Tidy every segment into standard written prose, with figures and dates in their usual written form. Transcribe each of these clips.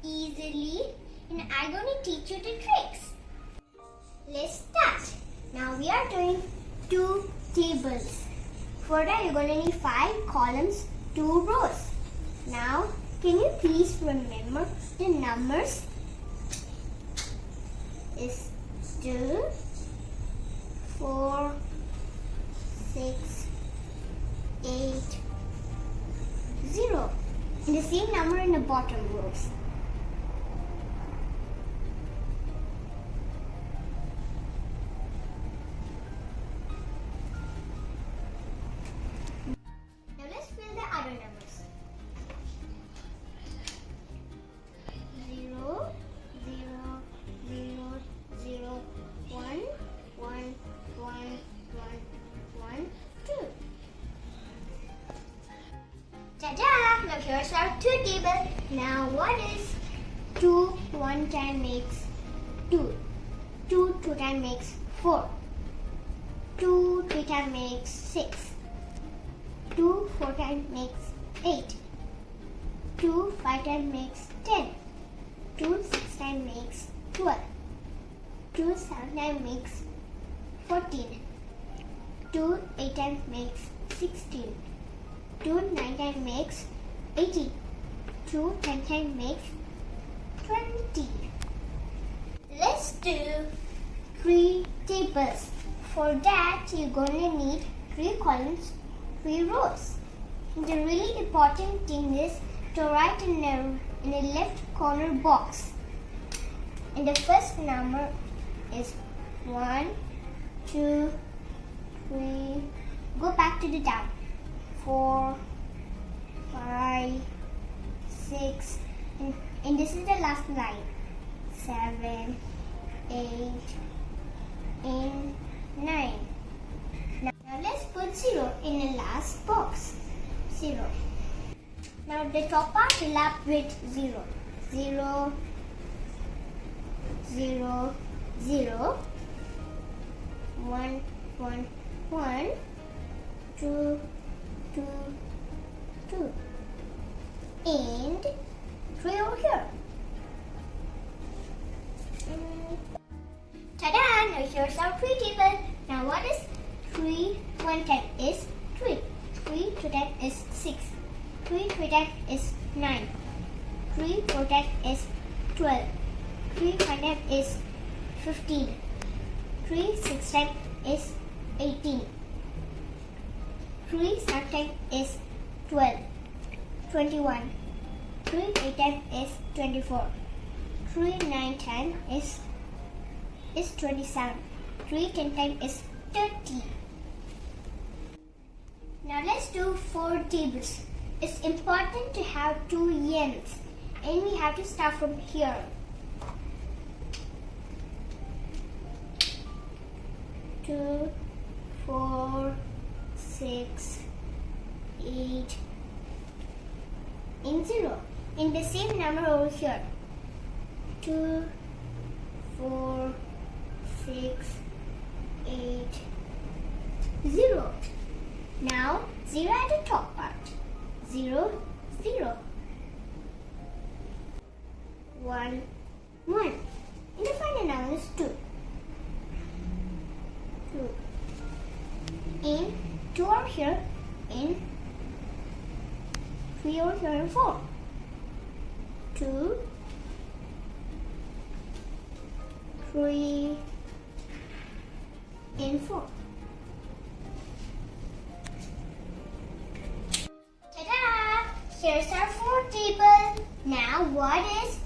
easily, and I'm going to teach you the tricks. Let's start. Now we are doing 2 tables. For that you're going to need 5 columns, 2 rows. Now can you please remember the numbers? Is 2, 4, 6, 8, 0. And the same number in the bottom rows. Now let's fill the other numbers. 0, 0, 0, 0, 1, 1, 1, 1, 1, 2. Ta-da! Now here's our 2 table. Now what is 2 1 time makes 2. 2 2 time makes 4. 2 3 time makes 6. 2 4 time makes 8. 2 5 time makes 10. 2 6 time makes 12. 2 7 time makes 14. 2 8 time makes 16. 2 9 time makes 18. 2 10 time makes 20. Let's do 3 tables. For that you're going to need 3 columns, 3 rows. The really important thing is to write in the left corner box. And the first number is 1, 2, 3. Go back to the down. 4, 5, 6, and this is the last line. 7, 8, and 9. Now let's put 0 in the last box. 0. Now the top part fill up with 0. 0, 0, 0, 1, 1, 1, 2, 2, 2, and 3 over here. Ta-da! Now here's our 3 table. Now what is 3 1 10 is 3. 3 2 10 is 6. 3 3 10 is 9. 3 4 10 is 12. 3 5 10 is 15. 3 6 10 is 18. 3 7 10 is 12. 21. 3 8 10 is 24. 3 9 10 is 27. 3 10 10 is 30. Now let's do 4 tables. It's important to have 2 ends, and we have to start from here. 2, 4, 6, 8, and 0. And the same number over here. 2, 4, 6, 8, 0. Now 0 at the top part. 0, 0. 1, 1. And the final number is 2. 2. And 2 over here, and 3 over here, and 4. 2, 3, and 4. Ta-da! Here's our 4 table. Now what is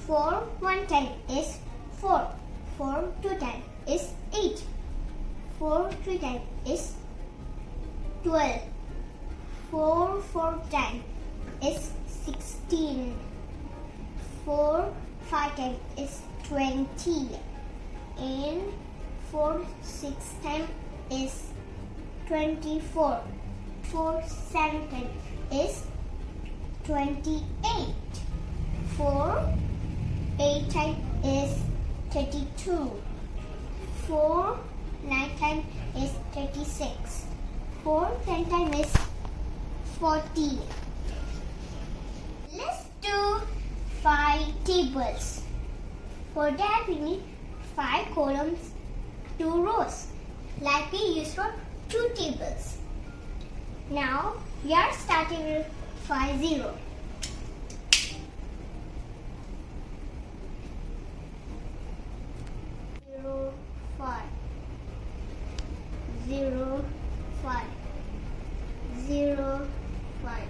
4 1 10 is 4. 4 2 10 is 8. 4 3 10 is 12. 4 4 10 is 16. 4 5 10 is 20. And 4 6 10 is 24. 4 7 10 is 28. 4 8 10 is 32. 4 9 10 is 36. 4 10 10 is 40. Let's do 5 tables. tables. For that we need 5 columns, 2 rows, like we used for 2 tables. Now we are starting with 5 0. 0 5 0 5 0 5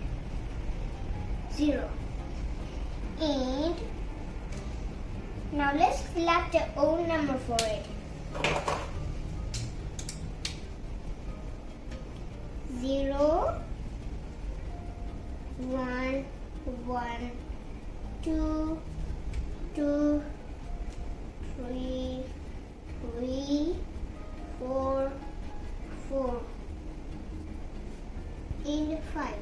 0. And now let's fill up the own number for it. 0 1 1 2 2 3 3 4 4 and 5.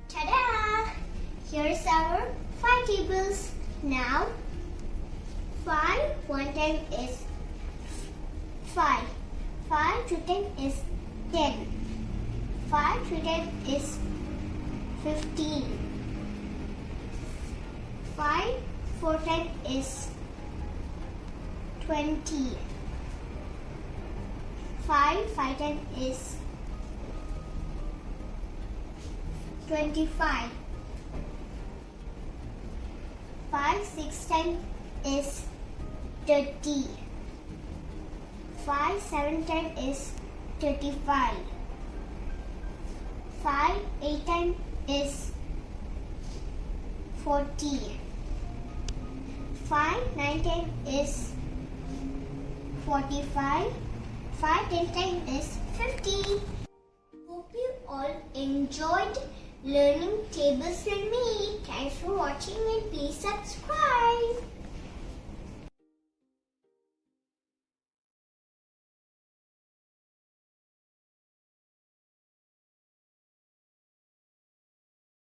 Ta-da! Here's our 5 tables. Now 5 1 time is 5. 5 2 10 is 10. 5 3 10 is 15. 5 4 10 is 20. 5 5 10 is 25. 5 6 10 is 30. 5 7 10 is 35. 5 8 10 is 40. 5 9 10 is 45. 5 10 10 is 50. Hope you all enjoyed learning tables with me. Thanks for watching and please subscribe.